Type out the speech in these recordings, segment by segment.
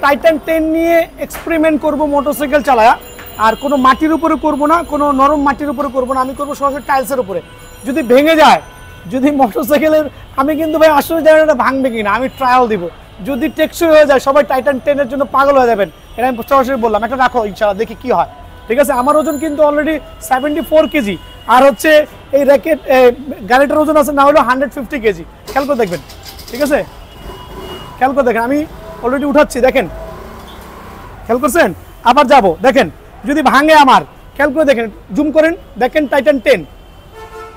Titan 10 নিয়ে experiment করব motorcycle চালায়া। আর কোনো মাটির উপরে করব না, কোনো নরম মাটির উপরে করব না, আমি করব সরাসরি টাইলসের উপরে। যদি ভেঙে যায়, যদি মোটরসাইকেলের, আমি কিন্তু ভাই আসলে জানি না ভাঙবে কিনা, আমি ট্রায়াল দিব। যদি টেকসই হয়ে যায় সবাই টাইটান 10 এর জন্য পাগল হয়ে যাবেন, এটা আমি সরাসরি বললাম। একটা রাখো ইনশাআল্লাহ, দেখি কি হয়। ঠিক আছে, আমার ওজন কিন্তু অলরেডি 74 কেজি। আর হচ্ছে এই র্যাকেট গাড়িটার ওজন আছে না হলো 150 কেজি। খেয়াল করে দেখবেন, ঠিক আছে, খেয়াল করে দেখেন, আমি অলরেডি উঠাচ্ছি, দেখেন, খেয়াল করছেন। আবার যাব, দেখেন যদি ভাঙে আমার, খেয়াল করে দেখেন, জুম করেন, দেখেন টাইটান 10।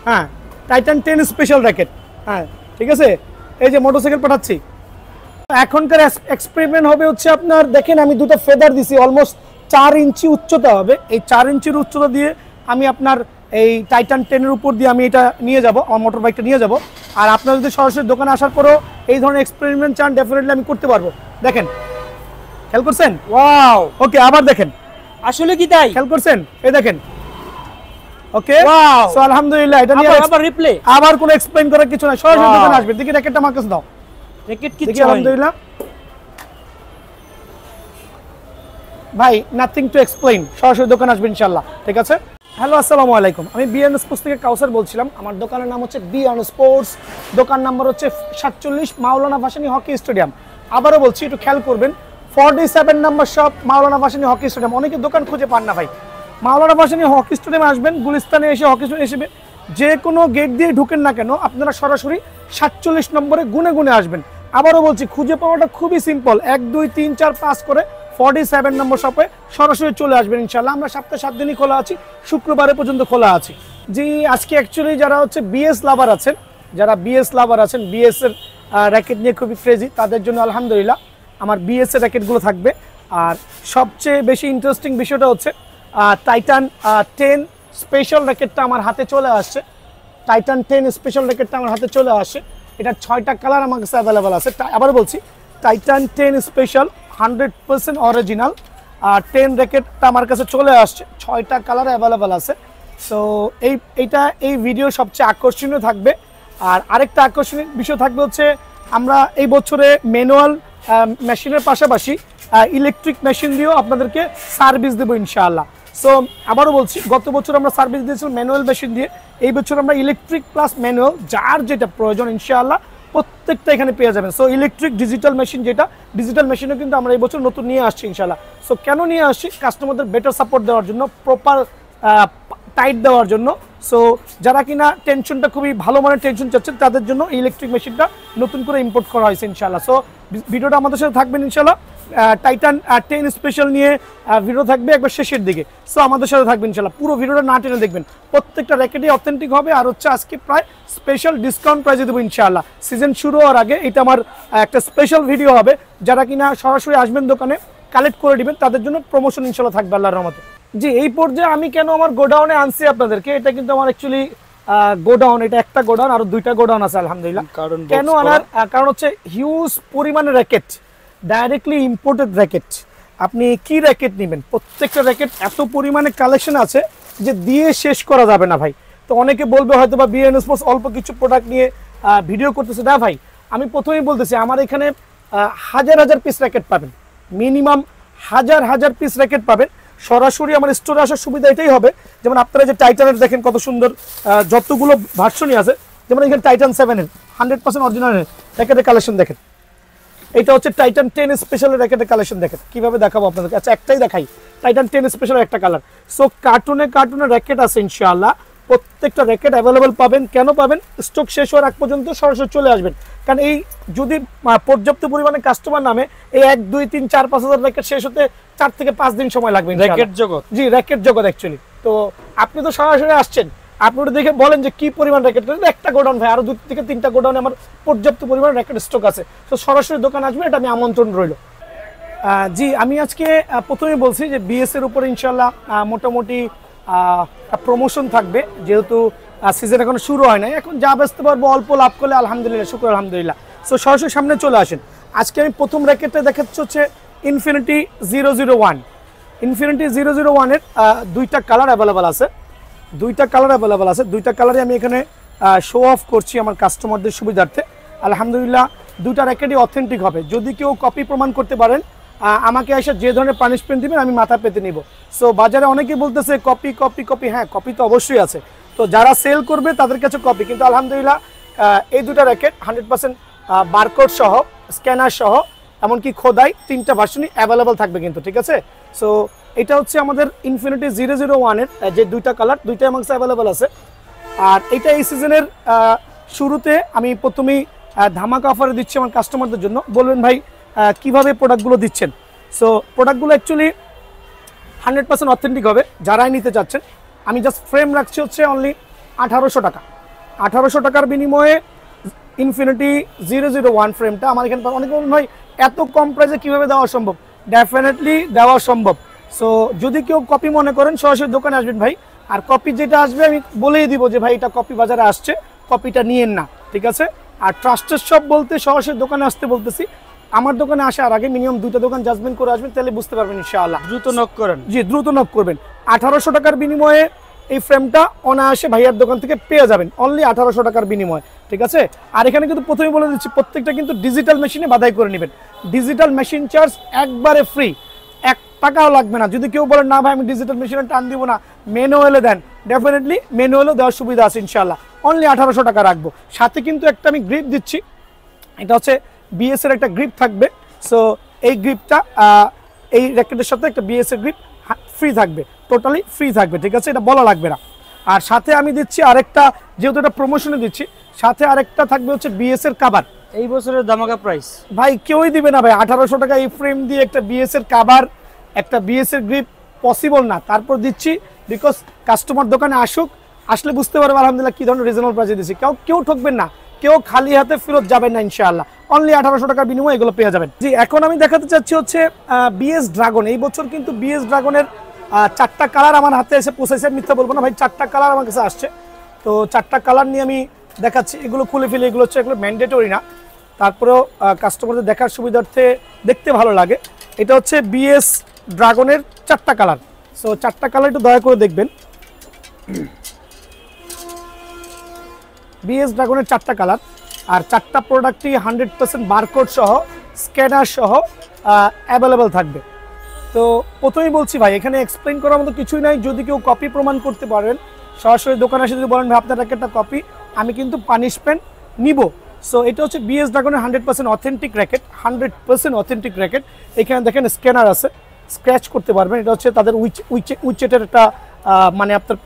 হ্যাঁ, টাইটান 10 স্পেশাল র্যাকেট। হ্যাঁ, ঠিক আছে, এই যে মোটরসাইকেল পাঠাচ্ছি। এখনকার এক্সপেরিমেন্ট হবে হচ্ছে আপনার, দেখেন আমি দুটো ফেদার দিছি, অলমোস্ট 4 ইঞ্চি উচ্চতা হবে। এই 4 ইঞ্চির উচ্চতা দিয়ে আমি আপনার এই টাইটান 10 এর উপর দিয়ে আমি এটা নিয়ে যাব, আমার মোটর বাইকটা নিয়ে যাব। আর আপনারা যদি সরাসরি দোকানে আসার পরও এই ধরনের এক্সপেরিমেন্ট চান, ডেফিনেটলি আমি করতে পারবো। দেখেন, খেয়াল করছেন? ওয়াও, ওকে, আবার দেখেন, আসলে কি তাই? খেয়াল করছেন? এই দেখেন, ওকে, ওয়াও, সো আলহামদুলিল্লাহ। এটা নিয়ে আবার রিপ্লে, আবার কোনো এক্সপ্লেইন করার কিছু নাই, সরাসরি দোকানে আসবেন। দেখি র্যাকেটটা আমার কাছে দাও, র্যাকেট দেখি। কিছু আলহামদুলিল্লাহ ভাই, নাথিং টু এক্সপ্লেইন, সরাসরি দোকানে আসবেন ইনশাআল্লাহ। ঠিক আছে। হ্যালো, আসসালামু আলাইকুম। আমি বিএন স্পোর্টস থেকে কাউসার বলছিলাম। আমার দোকানের নাম হচ্ছে বিএন স্পোর্টস, দোকান নাম্বার হচ্ছে 47 মাওলানা ভাসানী হকি স্টেডিয়াম। আবারও বলছি, একটু খেয়াল করবেন, 47 নাম্বার শপ, মাওলানা ভাসানী হকি স্টেডিয়াম। অনেকে দোকান খুঁজে পান না ভাই, মাওলানা ভাসানী হকি স্টেডিয়ামে আসবেন, গুলিস্তানে এসে হকি স্টেডিয়ামে এসে যে কোনো গেট দিয়ে ঢুকেন না কেন, আপনারা সরাসরি 47 নম্বরে গুনে গুনে আসবেন। আবারও বলছি, খুঁজে পাওয়াটা খুবই সিম্পল, 1 2 3 4 5 করে 47 নম্বর শপে সরাসরি চলে আসবেন ইনশাআল্লাহ। আমরা সপ্তাহে 7 দিনই খোলা আছি, শুক্রবারে পর্যন্ত খোলা আছি। জি, আজকে অ্যাকচুয়ালি যারা হচ্ছে বিএস লাভার আছেন, বিএস এর র্যাকেট নিয়ে খুবই ক্রেজি, তাদের জন্য আলহামদুলিল্লাহ আমার বিএস এর র্যাকেটগুলো থাকবে। আর সবচেয়ে বেশি ইন্টারেস্টিং বিষয়টা হচ্ছে টাইটান 10 স্পেশাল র্যাকেটটা আমার হাতে চলে আসছে। টাইটান 10 স্পেশাল র্যাকেটটা আমার হাতে চলে আসে। এটা 6টা কালার আমার কাছে অ্যাভেলেবেল আছে। আবার বলছি, টাইটান 10 স্পেশাল 100% অরিজিনাল 10 র্যাকেটটা আমার কাছে চলে আসছে, 6টা কালার অ্যাভেলেবেল আছে। সো এই ভিডিও সবচেয়ে আকর্ষণীয় থাকবে। আর আরেকটা আকর্ষণীয় বিষয় থাকবে হচ্ছে, আমরা এই বছরে ম্যানুয়াল মেশিনের পাশাপাশি ইলেকট্রিক মেশিন দিয়েও আপনাদেরকে সার্ভিস দেবো ইনশাআল্লাহ। সো আবারও বলছি, গত বছর আমরা সার্ভিস দিয়েছিলাম ম্যানুয়াল মেশিন দিয়ে, এই বছর আমরা ইলেকট্রিক প্লাস ম্যানুয়াল, যার যেটা প্রয়োজন ইনশাআল্লাহ প্রত্যেকটা এখানে পেয়ে যাবেন। সো ইলেকট্রিক ডিজিটাল মেশিন, যেটা ডিজিটাল মেশিনও কিন্তু আমরা এই বছর নতুন নিয়ে আসছি ইনশাআল্লাহ। সো কেন নিয়ে আসছি? কাস্টমারদের বেটার সাপোর্ট দেওয়ার জন্য, প্রপার টাইট দেওয়ার জন্য। সো যারা কিনা টেনশনটা খুবই ভালো মানের টেনশন চাচ্ছেন, তাদের জন্য ইলেকট্রিক মেশিনটা নতুন করে ইম্পোর্ট করা হয়েছে ইনশাআল্লাহ। সো ভিডিওটা আমাদের সাথে থাকবেন ইনশাআল্লাহ। টাইটান 10 স্পেশাল নিয়ে ভিডিও থাকবে একবার শেষের দিকে। সো আমাদের সাথে থাকবেন ইনশাআল্লাহ, পুরো ভিডিওটা না টেনে দেখবেন। প্রত্যেকটা র্যাকেটই অথেন্টিক হবে। আর হচ্ছে আজকে প্রায় স্পেশাল ডিসকাউন্ট প্রাইসে দেবো ইনশাআল্লাহ। সিজন শুরু হওয়ার আগে এটা আমার একটা স্পেশাল ভিডিও হবে। যারা কিনা সরাসরি আসবেন দোকানে, কালেক্ট করে দিবেন, তাদের জন্য প্রমোশন ইনশাআল্লাহ থাকবে আল্লাহর রহমতে। জি, এই পর্যায়ে আমি কেন আমার গোডাউনে আনছি আপনাদেরকে, এটা কিন্তু আমার অ্যাকচুয়ালি গোডাউন, এটা একটা গোডাউন, আরো 2টা গোডাউন আছে আলহামদুলিল্লাহ। কেন আনার কারণ হচ্ছে, হিউজ পরিমাণে র্যাকেট, ডাইরেক্টলি ইম্পোর্টেড র্যাকেট। আপনি কি র্যাকেট নেবেন, প্রত্যেকটা র্যাকেট এত পরিমাণে কালেকশন আছে যে দিয়ে শেষ করা যাবে না ভাই। তো অনেকে বলবে হয়তো বা বিএন স্পোর্টস অল্প কিছু প্রোডাক্ট নিয়ে ভিডিও করতেছে। না ভাই, আমি প্রথমেই বলতেছি, আমার এখানে হাজার হাজার পিস র্যাকেট পাবেন, মিনিমাম হাজার হাজার পিস র্যাকেট পাবেন। সরাসরি আমার স্টোরে আসার সুবিধা এটাই হবে, যেমন আপনারা যে টাইটানের দেখেন কত সুন্দর যতগুলো ভার্সনই আছে, যেমন এখানে টাইটান 7 এর 100% অরিজিনাল র্যাকেটের কালেকশন দেখেন। এটা হচ্ছে টাইটান 10 স্পেশাল র্যাকেটের কালেকশন দেখেন। কিভাবে দেখাবো আপনাদেরকে? আচ্ছা, একটাই দেখাই, টাইটান 10 স্পেশাল একটা কালার। সো কার্টুনে র্যাকেট আছে ইনশাআল্লাহ, প্রত্যেকটা র্যাকেট অ্যাভেলেবেল পাবেন। কেন পাবেন? স্টক শেষ হওয়ার আগ পর্যন্ত সরাসরি চলে আসবেন। কারণ এই যদি পর্যাপ্ত পরিমাণে কাস্টমার নামে, এই 1 2 3 4 5 হাজার র্যাকেট শেষ হতে 4 থেকে 5 দিন সময় লাগবে। র্যাকেট জগৎ, জি, র্যাকেট জগৎ অ্যাকচুয়ালি। তো আপনি তো সরাসরি আসছেন, আপনি দেখে বলেন যে কি পরিমাণ র্যাকেট। একটা গোডাউন ভাই, আরো 2 থেকে 3টা গোডাউনে আমার পর্যাপ্ত পরিমাণ র্যাকেট স্টক আছে। তো সরাসরি দোকান আসবে, এটা আমি আমন্ত্রণ রইল। জি, আমি আজকে প্রথমেই বলছি যে বিএস এর উপরে ইনশাআল্লাহ মোটামুটি প্রমোশন থাকবে, যেহেতু সিজন এখনো শুরু হয় নাই। এখন যা বেচতে পারবো অল্প লাভ করলে আলহামদুলিল্লাহ, শুকর আলহামদুলিল্লাহ। সো সরাসরি সামনে চলে আসেন। আজকে আমি প্রথম র্যাকেটটা দেখাচ্ছি হচ্ছে ইনফিনিটি 001। ইনফিনিটি 001 এর 2টা কালার অ্যাভেলেবেল আছে, 2টা কালারই আমি এখানে শো অফ করছি আমার কাস্টমারদের সুবিধার্থে। আলহামদুলিল্লাহ 2টা র্যাকেটই অথেন্টিক হবে। যদি কেউ কপি প্রমাণ করতে পারেন, আমাকে এসে যে ধরনের পানিশমেন্ট দিবেন আমি মাথা পেতে নিব। সো বাজারে অনেকেই বলতেছে কপি কপি কপি, হ্যাঁ কপি তো অবশ্যই আছে, তো যারা সেল করবে তাদের কাছে কপি, কিন্তু আলহামদুলিল্লাহ এই দুটা র্যাকেট 100% বারকোড সহ, স্ক্যানার সহ, এমনকি খোদাই 3টা ভার্সনই অ্যাভেলেবল থাকবে কিন্তু, ঠিক আছে। সো এটা হচ্ছে আমাদের ইনফিনিটি 001-এর যে 2টা কালার, 2টাই আমার কাছে অ্যাভেলেবল আছে। আর এটা এই সিজনের শুরুতে আমি প্রথমেই ধামাকা অফারে দিচ্ছি আমার কাস্টমারদের জন্য। বলবেন ভাই কিভাবে প্রোডাক্টগুলো দিচ্ছেন? সো প্রোডাক্টগুলো অ্যাকচুয়ালি 100% অথেন্টিক হবে যারাই নিতে চাচ্ছেন। আমি জাস্ট ফ্রেম রাখছি হচ্ছে অনলি 1800 টাকা। 1800 টাকার বিনিময়ে ইনফিনিটি 001 ফ্রেমটা আমার এখানে অনেক ভাই এত কম প্রাইসে কীভাবে দেওয়া সম্ভব? ডেফিনেটলি দেওয়া সম্ভব। সো যদি কেউ কপি মনে করেন সরাসরি দোকানে আসবেন ভাই, আর কপি যেটা আসবে আমি বলেই দিব যে ভাই এটা কপি বাজারে আসছে, কপিটা নিয়েন না, ঠিক আছে। আর ট্রাস্টেড শপ বলতে সরাসরি দোকানে আসতে বলতেছি। আমার দোকানে আসার আগে মিনিমাম 2টা দোকান জাজমেন্ট করে আসবেন, তাহলে বুঝতে পারবেন ইনশাআল্লাহ। দ্রুত নক করেন। জি, দ্রুত নক করবেন। 1800 টাকার বিনিময়ে এই ফ্রেমটা অনায়াসে ভাইয়ার দোকান থেকে পেয়ে যাবেন, অনলি 1800 টাকার বিনিময়ে, ঠিক আছে। আর এখানে কিন্তু প্রথমেই বলে দিচ্ছি প্রত্যেকটা কিন্তু ডিজিটাল মেশিনে বাধাই করে নেবেন। ডিজিটাল মেশিন চার্জ একবারে ফ্রি, 1 টাকাও লাগবে না। যদি কেউ বলেন না ভাই আমি ডিজিটাল মেশিনে টান দিব না, ম্যানুয়ালে দেন, ডেফিনেটলি ম্যানুয়ালও দেওয়ার সুবিধা আছে ইনশাআল্লাহ। অনলি 1800 টাকা রাখবো। সাথে কিন্তু একটা আমি গ্রিপ দিচ্ছি, এটা হচ্ছে বিএস এর একটা গ্রিপ থাকবে। সো এই গ্রিপটা এই র্যাকেটের সাথে একটা বিএস এর গ্রিপ ফ্রি থাকবে, টোটালি ফ্রি থাকবে, ঠিক আছে, এটা বলা লাগবে না। আর সাথে আমি দিচ্ছি আরেকটা, যেহেতু এটা প্রমোশনে দিচ্ছি, সাথে আরেকটা থাকবে হচ্ছে বিএস এর কাভার। এই বছরের ধামাকা প্রাইস ভাই কেউই দিবে না ভাই 1800 টাকা এই ফ্রেম দিয়ে একটা বিএস এর কাভার, একটা বিএস এর গ্রিপ পসিবল না। তারপর দিচ্ছি বিকজ কাস্টমার দোকানে আসুক, আসলে বুঝতে পারবে আলহামদুলিল্লাহ কি ধরনের রিজনেবল প্রাইসে দিচ্ছি। কেউ ঠকবেন না, কেউ খালি হাতে ফেরত যাবেন না ইনশাআল্লাহ। অনলি 1800 টাকার বিনিময়ে এগুলো পেয়ে যাবেন। জি, এখন আমি দেখাতে চাচ্ছি হচ্ছে বিএস ড্রাগন। এই বছর কিন্তু বিএস ড্রাগনের 4টা কালার আমার হাতে এসে পৌঁছেছে, মিথ্যা বলবো না ভাই, 4টা কালার আমার কাছে আসছে। তো 4টা কালার নিয়ে আমি দেখাচ্ছি। এগুলো খুলে ফেলে, এগুলো হচ্ছে এগুলো ম্যান্ডেটরি না, তারপরেও কাস্টমারদের দেখার সুবিধার্থে দেখতে ভালো লাগে। এটা হচ্ছে বিএস ড্রাগনের 4টা কালার। সো 4টা কালার একটু দয়া করে দেখবেন। বিএস ড্রাগনের 4টা কালার, আর 4টা প্রোডাক্টই 100% বারকোড সহ, স্ক্যানার সহ অ্যাভেলেবেল থাকবে। তো প্রথমেই বলছি ভাই এখানে এক্সপ্লেন করার মতো কিছুই নাই। যদি কেউ কপি প্রমাণ করতে পারেন সরাসরি দোকানে এসে যদি বলেন ভাই আপনার র্যাকেটটা কপি, আমি কিন্তু পানিশমেন্ট নিব। সো এটা হচ্ছে বিএস ড্রাগনের 100% অথেন্টিক র্যাকেট, 100% অথেন্টিক র্যাকেট। এখানে দেখেন স্ক্যানার আছে, স্ক্র্যাচ করতে পারবেন। এটা হচ্ছে তাদের উইচেটের একটা মানে আপনার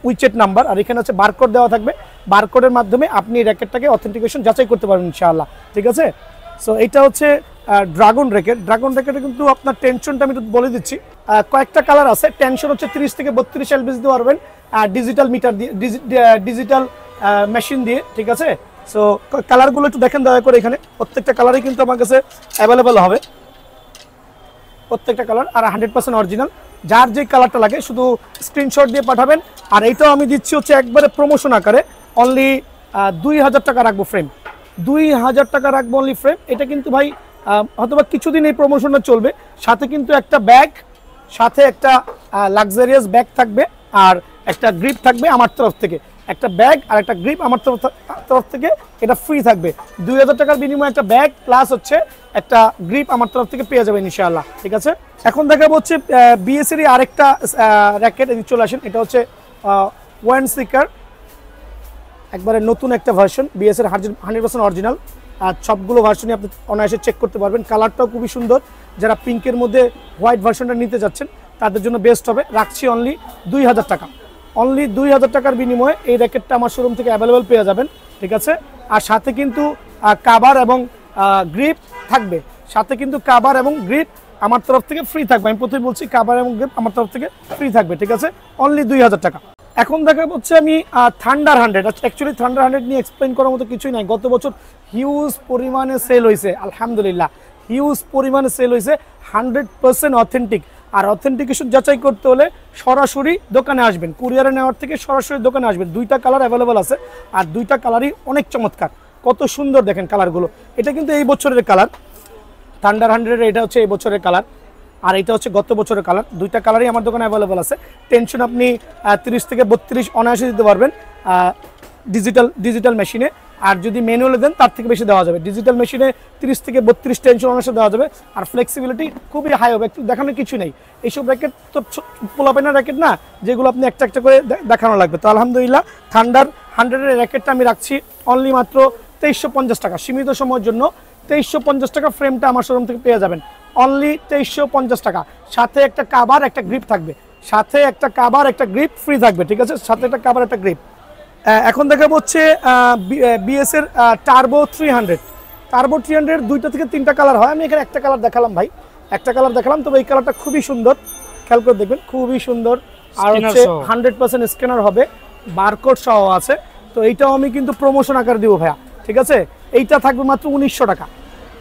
উইচেট নাম্বার, আর এখানে হচ্ছে বারকোড দেওয়া থাকবে। বারকোডের মাধ্যমে আপনি র্যাকেটটাকে অথেন্টিকেশন যাচাই করতে পারবেন ইনশাআল্লাহ, ঠিক আছে। সো এইটা হচ্ছে ড্রাগন র্যাকেট। ড্রাগন র্যাকেটে কিন্তু আপনার টেনশনটা আমি একটু বলে দিচ্ছি। কয়েকটা কালার আছে। টেনশন হচ্ছে 30 থেকে 32 এলবিএস দিতে পারবেন ডিজিটাল মিটার দিয়ে, ডিজিটাল মেশিন দিয়ে, ঠিক আছে। সো কালারগুলো একটু দেখেন দয়া করে। এখানে প্রত্যেকটা কালারই কিন্তু আমার কাছে অ্যাভেলেবেল হবে, প্রত্যেকটা কালার, আর 100% অরিজিনাল। যার যে কালারটা লাগে শুধু স্ক্রিনশট দিয়ে পাঠাবেন। আর এইটাও আমি দিচ্ছি হচ্ছে একবারে প্রমোশন আকারে, অনলি 2000 টাকা রাখবো ফ্রেম, 2000 টাকা রাখবো অনলি ফ্রেম। এটা কিন্তু ভাই হয়তোবা কিছুদিন এই প্রমোশনটা চলবে। সাথে কিন্তু একটা ব্যাগ, সাথে একটা লাক্সারিয়াস ব্যাগ থাকবে, আর একটা গ্রিপ থাকবে আমার তরফ থেকে। একটা ব্যাগ আর একটা গ্রিপ আমার তরফ থেকে এটা ফ্রি থাকবে। 2000 টাকার বিনিময়ে একটা ব্যাগ প্লাস হচ্ছে একটা গ্রিপ আমার তরফ থেকে পেয়ে যাবেন ইনশাআল্লাহ, ঠিক আছে। এখন দেখাবো হচ্ছে বিএসএরই আরেকটা র্যাকেট, এদিকে চলে আসেন। এটা হচ্ছে ওয়ান সিকার, একবারে নতুন একটা ভার্সন, বিএসএর 100% অরিজিনাল। আর সবগুলো ভার্সনই আপনি অনায়াসে চেক করতে পারবেন। কালারটাও খুবই সুন্দর। যারা পিঙ্কের মধ্যে হোয়াইট ভার্সনটা নিতে যাচ্ছেন তাদের জন্য বেস্ট হবে। রাখছি অনলি 2000 টাকা, অনলি 2000 টাকার বিনিময়ে এই র্যাকেটটা আমার শোরুম থেকে অ্যাভেলেবেল পেয়ে যাবেন, ঠিক আছে। আর সাথে কিন্তু কাভার এবং গ্রিপ থাকবে, সাথে কিন্তু কাভার এবং গ্রিপ আমার তরফ থেকে ফ্রি থাকবে। আমি প্রথমে বলছি কাভার এবং গ্রিপ আমার তরফ থেকে ফ্রি থাকবে, ঠিক আছে। অনলি 2000 টাকা। এখন দেখা হচ্ছে আমি থান্ডার 100। অ্যাকচুয়ালি থান্ডার 100 নিয়ে এক্সপ্লেন করার মতো কিছুই নাই। গত বছর হিউজ পরিমাণে সেল হয়েছে, আলহামদুলিল্লাহ হিউজ পরিমাণে সেল হয়েছে। 100% অথেন্টিক। আর অথেন্টিকেশন যাচাই করতে হলে সরাসরি দোকানে আসবেন, কুরিয়ারে নেওয়ার থেকে সরাসরি দোকানে আসবেন। 2টা কালার অ্যাভেলেবেল আছে, আর 2টা কালারই অনেক চমৎকার, কত সুন্দর দেখেন কালারগুলো। এটা কিন্তু এই বছরের কালার, থান্ডার 100-এর এটা হচ্ছে এই বছরের কালার, আর এটা হচ্ছে গত বছরের কালার। 2টা কালারই আমার দোকানে অ্যাভেলেবেল আছে। টেনশন আপনি 30 থেকে 32 অনায়াসে দিতে পারবেন ডিজিটাল মেশিনে। আর যদি ম্যানুয়ালে দেন তার থেকে বেশি দেওয়া যাবে। ডিজিটাল মেশিনে 30 থেকে 32 টেনশন অনার্সে দেওয়া যাবে, আর ফ্লেক্সিবিলিটি খুবই হাই হবে, একটু দেখানোর কিছু নেই। এইসব র্যাকেট তো পোলাপেনা র্যাকেট না, যেগুলো আপনি একটা একটা করে দেখানো লাগবে। তো আলহামদুলিল্লাহ থান্ডার 100-এর র্যাকেটটা আমি রাখছি অনলি মাত্র 2350 টাকা, সীমিত সময়ের জন্য 2350 টাকা। ফ্রেমটা আমার শোরুম থেকে পেয়ে যাবেন অনলি 2350 টাকা। সাথে একটা কাভার, একটা গ্রিপ থাকবে, সাথে একটা কাভার, একটা গ্রিপ ফ্রি থাকবে, ঠিক আছে, সাথে একটা কাভার, একটা গ্রিপ। এখন দেখাবো হচ্ছে বিএস এর টার্বো 300। টার্বো 300 2টা থেকে 3টা কালার হয়, আমি এখানে একটা কালার দেখালাম ভাই, একটা কালার দেখালাম। তবে এই কালারটা খুবই সুন্দর, খেয়াল করে দেখবেন, খুবই সুন্দর। আর হচ্ছে 100% স্ক্যানার হবে, বারকোড সহ আছে। তো এইটাও আমি কিন্তু প্রমোশন আকারে দিব ভাইয়া, ঠিক আছে। এইটা থাকবে মাত্র 1900 টাকা।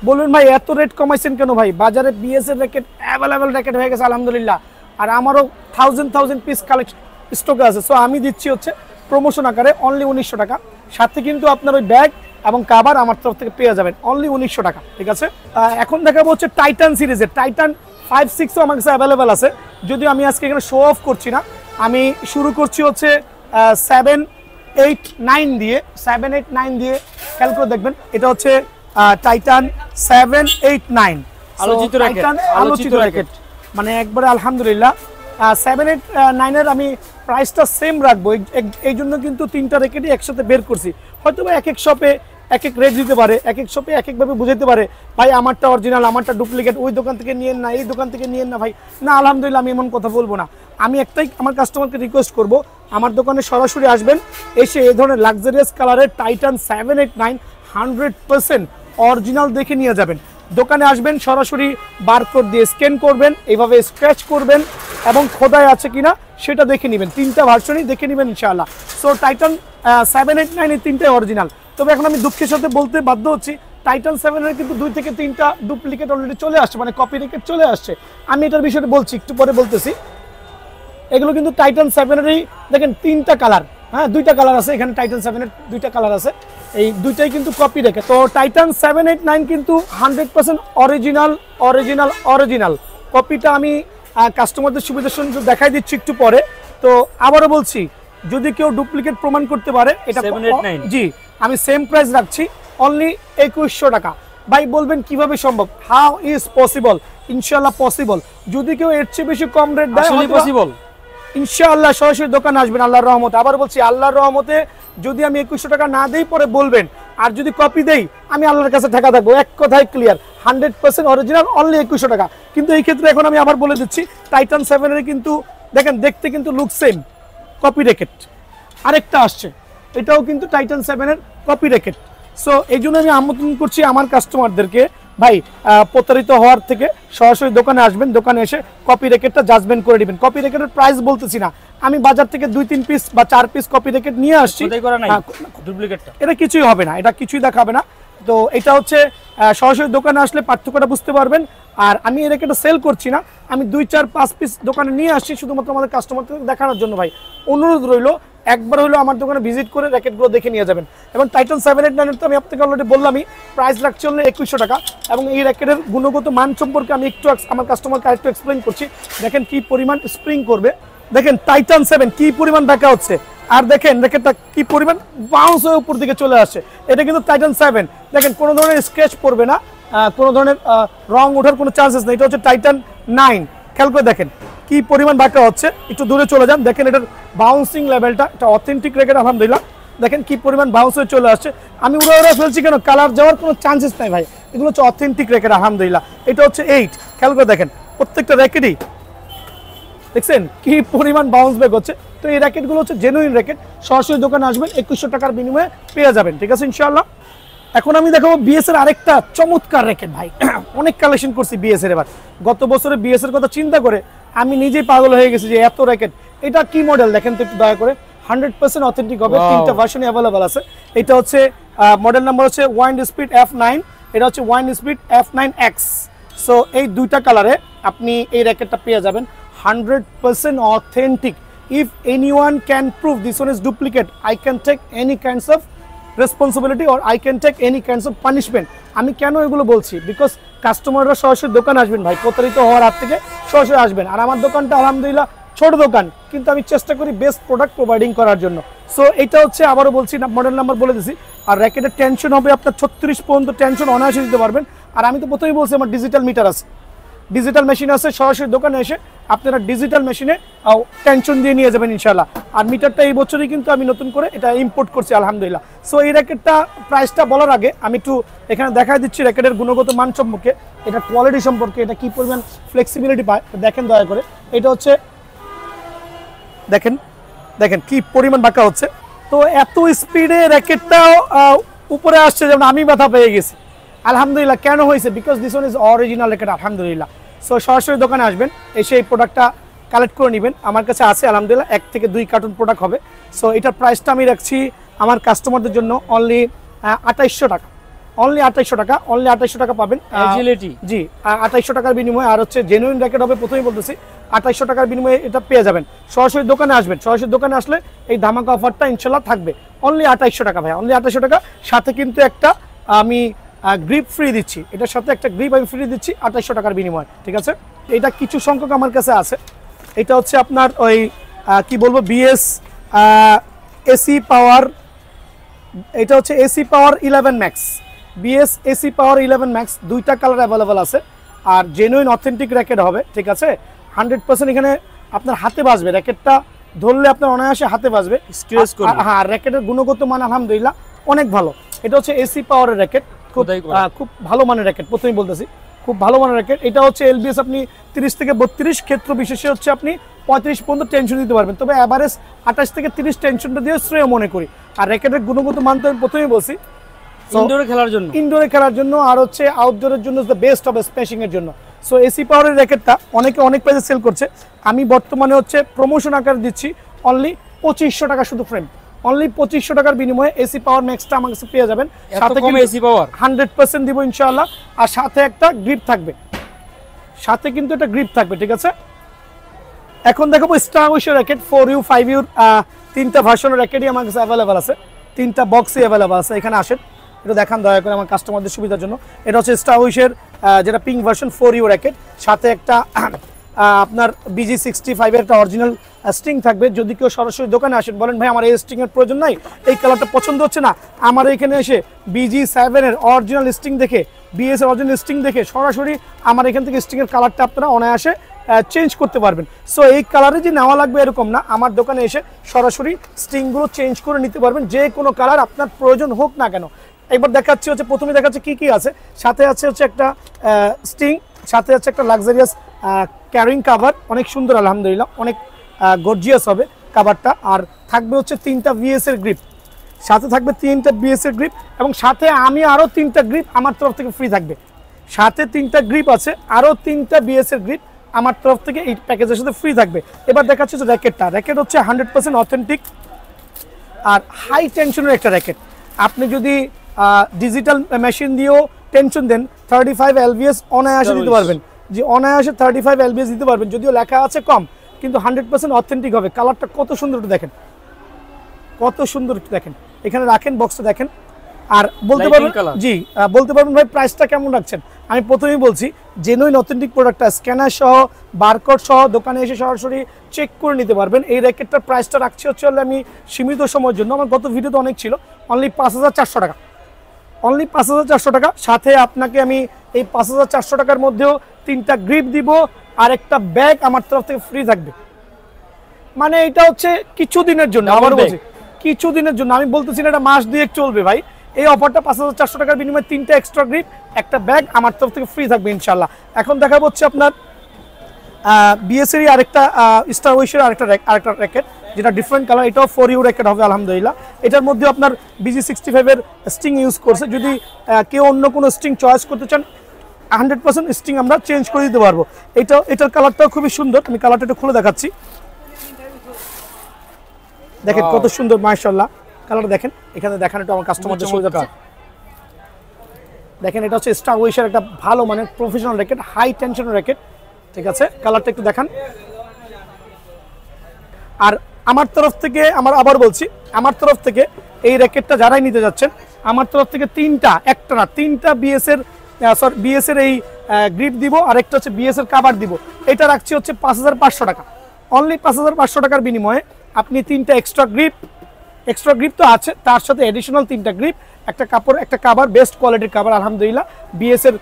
বলবেন ভাই এত রেট কমাইছেন কেন? ভাই বাজারে বিএস এর র্যাকেট অ্যাভেলেবেল র্যাকেট হয়ে গেছে আলহামদুলিল্লাহ, আর আমারও 1000 পিস কালেকশন স্টকে আছে। সো আমি দিচ্ছি হচ্ছে প্রমোশন আকারে অনলি 1900 টাকা। সাথে কিন্তু আপনার ওই ব্যাগ এবং কাভার আমার তরফ থেকে পেয়ে যাবেন অনলি 1900 টাকা, ঠিক আছে। এখন দেখাবো হচ্ছে টাইটান সিরিজের, টাইটান 5-6ও আমার কাছে অ্যাভেলেবেল আছে, যদিও আমি আজকে এখানে শো অফ করছি না। আমি শুরু করছি হচ্ছে 7-8-9 দিয়ে, 7-8-9 দিয়ে খেয়াল করে দেখবেন। এটা হচ্ছে টাইটান 7-8-9 আলোচিত র্যাকেট, মানে একবারে আলহামদুলিল্লাহ। 7-8-9-এর আমি প্রাইসটা সেম রাখবো, এই জন্য কিন্তু 3টা র্যাকেটই একসাথে বের করছি। হয়তো এক এক শপে এক এক রেট দিতে পারে, এক এক শপে এক একভাবে বুঝাতে পারে, ভাই আমারটা অরিজিনাল, আমারটা ডুপ্লিকেট, ওই দোকান থেকে নিয়েন না, এই দোকান থেকে নিয়েন না। ভাই না, আলহামদুলিল্লাহ আমি এমন কথা বলবো না। আমি একটাই আমার কাস্টমারকে রিকোয়েস্ট করব, আমার দোকানে সরাসরি আসবেন, এসে এই ধরনের লাক্সারিয়াস কালারের টাইটান 7-8-9 100% অরিজিনাল দেখে নিয়ে যাবেন। দোকানে আসবেন, সরাসরি বারকোড দিয়ে স্ক্যান করবেন, এইভাবে স্ক্র্যাচ করবেন এবং খোদাই আছে কিনা সেটা দেখে নেবেন। 3টা ভার্সনই দেখে নেবেন ইনশাআল্লাহ। সো টাইটান 7-8-9 এই 3টাই অরিজিনাল। তবে এখন আমি দুঃখের সাথে বলতে বাধ্য হচ্ছি, টাইটান 7-এর কিন্তু 2 থেকে 3টা ডুপ্লিকেট অলরেডি চলে আসছে, মানে কপি র্যাকেট চলে আসছে। আমি এটার বিষয়ে বলছি, একটু পরে বলতেছি। এগুলো কিন্তু টাইটান 7-এরই দেখেন 3টা কালার, হ্যাঁ 2টা কালার আছে এখানে, টাইটান 7-এর 2টা কালার আছে, এই 2টাই কিন্তু কপি রেখে। তো টাইটান 7-8-9 কিন্তু 100% অরিজিনাল কপিটা আমি কাস্টমারদের সুবিধার সঙ্গে দেখাই দিচ্ছি একটু পরে। তো আবারও বলছি, যদি কেউ ডুপ্লিকেট প্রমাণ করতে পারে, এটা 7-8-9 জি আমি সেম প্রাইস রাখছি অনলি 2100 টাকা। ভাই বলবেন কিভাবে সম্ভব, হাউ ইজ পসিবল? ইনশাআল্লাহ পসিবল। যদি কেউ এর চেয়ে বেশি কম রেট দেয়, আসলে পসিবল ইনশাআল্লাহ সরাসরি দোকানে আসবেন আল্লাহর রহমতে। আবার বলছি, আল্লাহর রহমতে যদি আমি 2100 টাকা না দেই পরে বলবেন, আর যদি কপি দেই আমি আল্লাহর কাছে ঠেকা থাকবো। এক কথায় ক্লিয়ার, 100% অরিজিনাল অনলি 2100 টাকা। কিন্তু এই ক্ষেত্রে এখন আমি আবার বলে দিচ্ছি, টাইটান 7-এর কিন্তু দেখেন দেখতে কিন্তু লুক সেম, কপি র্যাকেট। আরেকটা আসছে, এটাও কিন্তু টাইটান 7-এর কপি র্যাকেট। সো এই জন্য আমি আমন্ত্রণ করছি আমার কাস্টমারদেরকে, ভাই প্রতারিত হওয়ার থেকে সরাসরি দোকানে আসবেন, দোকানে এসে কপি র্যাকেটটা জাজমেন্ট করে নেবেন। কপি র্যাকেটের প্রাইস বলতেছি না, আমি বাজার থেকে 2-3 পিস বা 4 পিস কপি র্যাকেট নিয়ে আসছি, এটা কিছুই হবে না, এটা কিছুই দেখাবে না। তো এটা হচ্ছে সরাসরি দোকানে আসলে পার্থক্যটা বুঝতে পারবেন। আর আমি এই র্যাকেটটা সেল করছি না, আমি 2-4-5 পিস দোকানে নিয়ে আসছি শুধুমাত্র আমাদের কাস্টমারদের দেখানোর জন্য। ভাই অনুরোধ রইল, একবার হলো আমার দোকানে ভিজিট করে র্যাকেটগুলো দেখে নিয়ে যাবেন। এবং টাইটান 7-8-9 তো আমি আপনাকে অলরেডি বললামই, প্রাইস রাখছি হলো 2100 টাকা। এবং এই র্যাকেটের গুণগত মান সম্পর্কে আমি একটু আমার কাস্টমারকে আরেকটু এক্সপ্লেন করছি। দেখেন কি পরিমাণ স্প্রিং করবে, দেখেন টাইটান 7 কি পরিমাণ দেখা হচ্ছে, আর দেখেন র্যাকেটটা কি পরিমাণ বাউন্স হয়ে উপর দিকে চলে আসে। এটা কিন্তু টাইটান 7, দেখেন কোনো ধরনের স্ক্র্যাচ পড়বে না, কোনো ধরনের রং ওঠার কোনো চান্সেস নেই। এটা হচ্ছে টাইটান 9, খেয়াল করে দেখেন কি পরিমাণ বাঁকা হচ্ছে। একটু দূরে চলে যান, দেখেন এটার বাউন্সিং লেভেলটা, এটা অথেন্টিক র্যাকেট আলহামদুলিল্লাহ। দেখেন কি পরিমাণ বাউন্স হয়ে চলে আসছে। আমি উড়া ফেলছি কেন, কালার যাওয়ার কোনো চান্সেস নাই ভাই, এগুলো হচ্ছে অথেন্টিক র্যাকেট আলহামদুলিল্লাহ। এটা হচ্ছে 8, খেয়াল করে দেখেন প্রত্যেকটা র্যাকেটই দেখছেন কি পরিমাণ বাউন্স ব্যাক হচ্ছে। তো এই র্যাকেটগুলো হচ্ছে জেনুইন র্যাকেট, সরাসরি দোকানে আসবেন 2100 টাকার বিনিময়ে পেয়ে যাবেন, ঠিক আছে ইনশাআল্লাহ। এখন আমি দেখাবো বিএস এর আরেকটা চমৎকার র্যাকেট ভাই, অনেক কালেকশন করছি বিএস এর। এবার গত বছরে বিএস এর কথা চিন্তা করে আমি নিজেই পাগল হয়ে গেছি যে এত র্যাকেট। এটা কি মডেল দেখেন তো একটু দয়া করে, 100% অথেন্টিক হবে, 3টা ভার্সনই অ্যাভেলেবল আছে। এটা হচ্ছে মডেল নাম্বার হচ্ছে ওয়াইন্ড স্পিড F9, এটা হচ্ছে ওয়াইন্ড স্পিড F9X। সো এই 2টা কালারে আপনি এই র্যাকেটটা পেয়ে যাবেন 100% authentic. If anyone can prove this one is duplicate, I can take any kinds of responsibility or I can take any kinds of punishment. আমি কেন এগুলো বলছি, বিকজ কাস্টমাররা সরাসরি দোকান আসবেন ভাই, প্রতারিত হওয়ার হাত থেকে সরাসরি আসবেন। আর আমার দোকানটা আলহামদুলিল্লাহ ছোট দোকান, কিন্তু আমি চেষ্টা করি বেস্ট প্রোডাক্ট প্রোভাইডিং করার জন্য। সো এটা হচ্ছে আবারও বলছি, মডেল নাম্বার বলে দিছি। আর র্যাকেটের টেনশন হবে আপনার 36 পর্যন্ত টেনশন অনায়াসে দিতে পারবেন। আর আমি তো প্রথমেই বলছি আমার ডিজিটাল মিটার আছে, ডিজিটাল মেশিন আছে, সরাসরি দোকানে এসে আপনারা ডিজিটাল মেশিনে টেনশন দিয়ে নিয়ে যাবেন ইনশাল্লাহ। আর মিটারটা এই বছরই কিন্তু আমি নতুন করে এটা ইম্পোর্ট করছি আলহামদুলিল্লাহ। সো এই র্যাকেটটা প্রাইসটা বলার আগে আমি একটু এখানে দেখা দিচ্ছি র্যাকেটের গুণগত মান সম্পর্কে, এটা কোয়ালিটি সম্পর্কে, এটা কি পরিমাণ ফ্লেক্সিবিলিটি পায় দেখেন দয়া করে। এটা হচ্ছে দেখেন দেখেন কি পরিমাণ বাঁকা হচ্ছে। তো এত স্পিডে র্যাকেটটাও উপরে আসছে, যেমন আমি ব্যথা পেয়ে গেছি আলহামদুলিল্লাহ। কেন হয়েছে? Because this one is original racket আলহামদুলিল্লাহ। সো সরাসরি দোকানে আসবেন, এসে এই প্রোডাক্টটা কালেক্ট করে নেবেন। আমার কাছে আছে আলহামদুলিল্লাহ 1 থেকে 2 কার্টুন প্রোডাক্ট হবে। সো এটার প্রাইসটা আমি রাখছি আমার কাস্টমারদের জন্য অনলি 2800 টাকা, অনলি 2800 টাকা, অনলি 2800 টাকা পাবেন। জি 2800 টাকার বিনিময়ে, আর হচ্ছে জেনুইন র্যাকেট হবে, প্রথমেই বলতেছি 2800 টাকার বিনিময়ে এটা পেয়ে যাবেন। সরাসরি দোকানে আসবেন, সরাসরি দোকানে আসলে এই ধামাকা অফারটা ইনশাল্লাহ থাকবে। অনলি 2800 টাকা ভাই, অনলি 2800 টাকা। সাথে কিন্তু একটা আমি গ্রিপ ফ্রি দিচ্ছি, এটার সাথে একটা গ্রিপ আমি ফ্রি দিচ্ছি 2800 টাকার বিনিময়ে, ঠিক আছে? এটা কিছু সংখ্যক আমার কাছে আছে। এটা হচ্ছে আপনার ওই কি বলবো বিএস এসি পাওয়ার, এটা হচ্ছে এসি পাওয়ার 11 ম্যাক্স, বিএস এসি পাওয়ার 11 ম্যাক্স, 2টা কালার অ্যাভেলেবেল আছে। আর জেনুইন অথেন্টিক র্যাকেট হবে, ঠিক আছে? 100% এখানে আপনার হাতে বাজবে, র্যাকেটটা ধরলে আপনার অনায়াসে হাতে বাজবে, স্ক্র্যাচ করবে। হ্যাঁ, র্যাকেটের গুণগত মান আলহামদুলিল্লাহ অনেক ভালো। এটা হচ্ছে এসি পাওয়ারের র্যাকেট, খুব ভালো মানের র্যাকেট, প্রথমেই বলতেছি খুব ভালো মানের র্যাকেট। এটা হচ্ছে এলবিএস, আপনি 30 থেকে 32 ক্ষেত্র বিশেষে হচ্ছে আপনি 35 পর্যন্ত টেনশন দিতে পারবেন, তবে অ্যাভারেজ 28 থেকে 30 টেনশনটা দিয়ে শ্রেয় মনে করি। আর র্যাকেটের গুণগত মান তো আমি প্রথমেই বলছি ইনডোরে খেলার জন্য, ইনডোরে খেলার জন্য, আর হচ্ছে আউটডোরের জন্য দ্য বেস্ট হবে স্পেশিং এর জন্য। সো এসি পাওয়ারের র্যাকেটটা অনেকে অনেক প্রাইসে সেল করছে, আমি বর্তমানে হচ্ছে প্রমোশন আকারে দিচ্ছি অনলি 2500 টাকা শুধু ফ্রেম, অনলি 2500 টাকার বিনিময়ে এসি পাওয়ার ম্যাক্সটা আমার কাছে পেয়ে যাবেন। সাথে এসি পাওয়ার 100% দিব ইনশাআল্লাহ। আর সাথে একটা গ্রিপ থাকবে, সাথে কিন্তু একটা গ্রিপ থাকবে, ঠিক আছে? এখন দেখাবো স্টার উইশের র্যাকেট 4U 5U, 3টা ভার্সনের র্যাকেটই আমার কাছে অ্যাভেলেবেল আছে, 3টা বক্সই অ্যাভেলেবেল আছে। এখানে আসেন, এটা দেখান দয়া করে আমার কাস্টমারদের সুবিধার জন্য। এটা হচ্ছে স্টার উইশের যেটা পিঙ্ক ভার্সন 4U র্যাকেট, সাথে একটা আপনার BG65 এর একটা অরিজিনাল স্ট্রিং থাকবে। যদি কেউ সরাসরি দোকানে আসেন, বলেন ভাই আমার এই স্ট্রিং এর প্রয়োজন নাই, এই কালারটা পছন্দ হচ্ছে না, আমার এখানে এসে BG7 এর অরিজিনাল স্ট্রিং দেখে, BS এর অরিজিনাল স্ট্রিং দেখে সরাসরি আমার এখান থেকে স্ট্রিং এর কালারটা আপনারা অনায়াসে চেঞ্জ করতে পারবেন। সো এই কালারে যে নেওয়া লাগবে এরকম না, আমার দোকানে এসে সরাসরি স্ট্রিংগুলো চেঞ্জ করে নিতে পারবেন, যে কোনো কালার আপনার প্রয়োজন হোক না কেন। একবার দেখাচ্ছি হচ্ছে, প্রথমে দেখাচ্ছে কি কি আছে। সাথে আছে হচ্ছে একটা স্ট্রিং, সাথে আছে একটা লাক্সারিয়াস ক্যারিং কাভার, অনেক সুন্দর আলহামদুলিল্লাহ, অনেক গর্জিয়াস হবে কাভারটা। আর থাকবে হচ্ছে 3টা VS এর গ্রিপ, সাথে থাকবে 3টা BS এর গ্রিপ, এবং সাথে আমি আরও 3টা গ্রিপ আমার তরফ থেকে ফ্রি থাকবে। সাথে 3টা গ্রিপ আছে, আরও 3টা BS এর গ্রিপ আমার তরফ থেকে এই প্যাকেজের সাথে ফ্রি থাকবে। এবার দেখাচ্ছি হচ্ছে র্যাকেটটা, র্যাকেট হচ্ছে 100% অথেন্টিক আর হাই টেনশনের একটা র্যাকেট। আপনি যদি ডিজিটাল মেশিন দিয়েও টেনশন দেন 35 LBS অনায়াসে দিতে পারবেন, যে অনায়াসে 35 LBS দিতে পারবেন, যদিও লেখা আছে কম, কিন্তু 100% অথেন্টিক হবে। কালারটা কত সুন্দর একটু দেখেন, কত সুন্দর একটু দেখেন, এখানে রাখেন বক্সটা দেখেন। আর বলতে পারবেন জি, বলতে পারবেন ভাই প্রাইসটা কেমন রাখছেন। আমি প্রথমেই বলছি জেনুইন অথেন্টিক প্রোডাক্টটা স্ক্যানার সহ, বারকোড সহ দোকানে এসে সরাসরি চেক করে নিতে পারবেন। এই র্যাকেটটার প্রাইসটা রাখছি হচ্ছে আমি সীমিত সময়ের জন্য, আমার গত ভিডিওতে অনেক ছিল, অনলি 5400 টাকা, অনলি 5400 টাকা। সাথে আপনাকে আমি এই 5400 টাকার মধ্যেও 3টা গ্রিপ দিব, আর একটা ব্যাগ আমার তরফ থেকে ফ্রি থাকবে। মানে এটা হচ্ছে কিছুদিনের জন্য, আবার বলছি কিছুদিনের জন্য, আমি বলতেছি না এটা মাস 2 চলবে ভাই। এই অফারটা 5400 টাকার বিনিময়ে 3টা এক্সট্রা গ্রিপ, একটা ব্যাগ আমার তরফ থেকে ফ্রি থাকবে ইনশাল্লাহ। এখন দেখাবো হচ্ছে আপনার বিএসএরই আরেকটা স্টার উইশের আরেকটা র্যাকেট, যেটা ডিফারেন্ট কালার, এটাও 4U র্যাকেট হবে আলহামদুলিল্লাহ। এটার মধ্যে আপনার BG65 এর স্ট্রিং ইউজ করছে। যদি কেউ অন্য কোনো স্ট্রিং চয়েস করতে চান, 100% স্ট্রিং আমরা চেঞ্জ করে দিতে পারবো। এটার কালারটাও খুবই সুন্দর, আমি কালারটা একটু খুলে দেখাচ্ছি, দেখেন কত সুন্দর মাশাআল্লাহ কালার। দেখেন এখানে দেখান একটু আমার কাস্টমারদের সুবিধা। দেখেন এটা হচ্ছে স্টার উইশের একটা ভালো মানের প্রফেশনাল র্যাকেট, হাই টেনশনের র্যাকেট, ঠিক আছে? কালারটা একটু দেখান। আর আমার তরফ থেকে, আবার বলছি, আমার তরফ থেকে এই র্যাকেটটা যারাই নিতে যাচ্ছেন, আমার তরফ থেকে 3টা BS এর এই গ্রিপ দিব, আর একটা হচ্ছে BS এর কাভার দিব। এটা রাখছি হচ্ছে 5500 টাকা, অনলি 5500 টাকার বিনিময়ে আপনি 3টা এক্সট্রা গ্রিপ তো আছে, তার সাথে এডিশনাল 3টা গ্রিপ, একটা কাপড়, একটা কভার, বেস্ট কোয়ালিটির কভার আলহামদুলিল্লাহ বিএস এর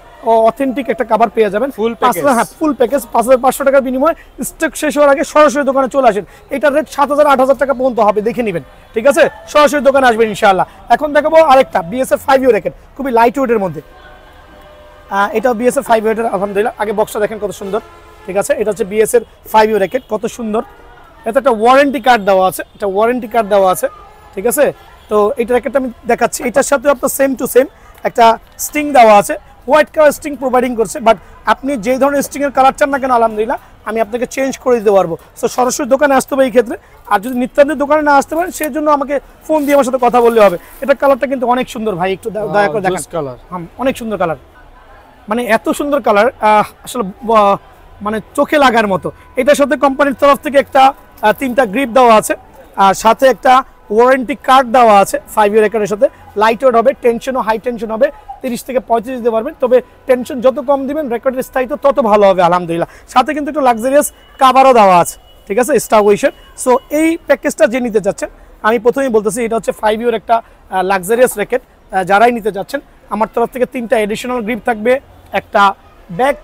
অথেন্টিক একটা কভার পেয়ে যাবেন ফুল প্যাকেজ। হ্যাঁ ফুল প্যাকেজ 5500 টাকার বিনিময়ে। স্টক শেষ হওয়ার আগে সরাসরি দোকানে চলে আসেন। এটার রেট 7000 8000 টাকা পর্যন্ত হবে, দেখে নেবেন, ঠিক আছে? সরাসরি দোকানে আসবেন ইনশাআল্লাহ। এখন দেখাবো আরেকটা বিএস এর 5 ইউ র্যাকেট, খুবই লাইট ওয়েটের মধ্যে। এটাও বিএস এর 5 ওয়েটের আলহামদুলিল্লাহ। আগে বক্সটা দেখেন কত সুন্দর, ঠিক আছে? এটা হচ্ছে বিএস এর 5 ইউ র্যাকেট, কত সুন্দর। এতে একটা ওয়ারেন্টি কার্ড দেওয়া আছে, ঠিক আছে? তো এই র্যাকেটটা আমি দেখাচ্ছি, এটার সাথে আপনার সেম টু সেম একটা স্টিং দেওয়া আছে, হোয়াইট কালার স্টিং প্রোভাইডিং করছে। বাট আপনি যে ধরনের স্টিং এর কালার চান না কেন আলহামদুলিল্লাহ আমি আপনাকে চেঞ্জ করে দিতে পারবো। সো সরাসরি দোকানে আসতে হবে এই ক্ষেত্রে। আর যদি নিত্যান্তের দোকানে না আসতে পারেন সেই জন্য আমাকে ফোন দিয়ে আমার সাথে কথা বললে হবে। এটা কালারটা কিন্তু অনেক সুন্দর ভাই, একটু দয়া করে দেখেন কালার, অনেক সুন্দর কালার, মানে এত সুন্দর কালার আসলে মানে চোখে লাগার মতো। এটার সাথে কোম্পানির তরফ থেকে একটা 3টা গ্রিপ দেওয়া আছে, আর সাথে একটা ওয়ারেন্টি কার্ড দেওয়া আছে 5 ইয়ার রেকর্ডের সাথে। লাইট ওয়েট হবে, টেনশনও হাই টেনশন হবে, 30 থেকে 35 দিতে পারবেন। তবে টেনশন যত কম দিবেন রেকর্ডের স্থায়িত্ব তত ভালো হবে আলহামদুলিল্লাহ। সাথে কিন্তু একটু লাক্সারিয়াস কাভারও দেওয়া আছে, ঠিক আছে, স্টার ওয়েশের। সো এই প্যাকেজটা যে নিতে যাচ্ছেন, আমি প্রথমেই বলতেছি এটা হচ্ছে 5 ইয়ার একটা লাক্সারিয়াস র্যাকেট। যারাই নিতে যাচ্ছেন আমার তরফ থেকে 3টা এডিশনাল গ্রিপ থাকবে, একটা ব্যাগ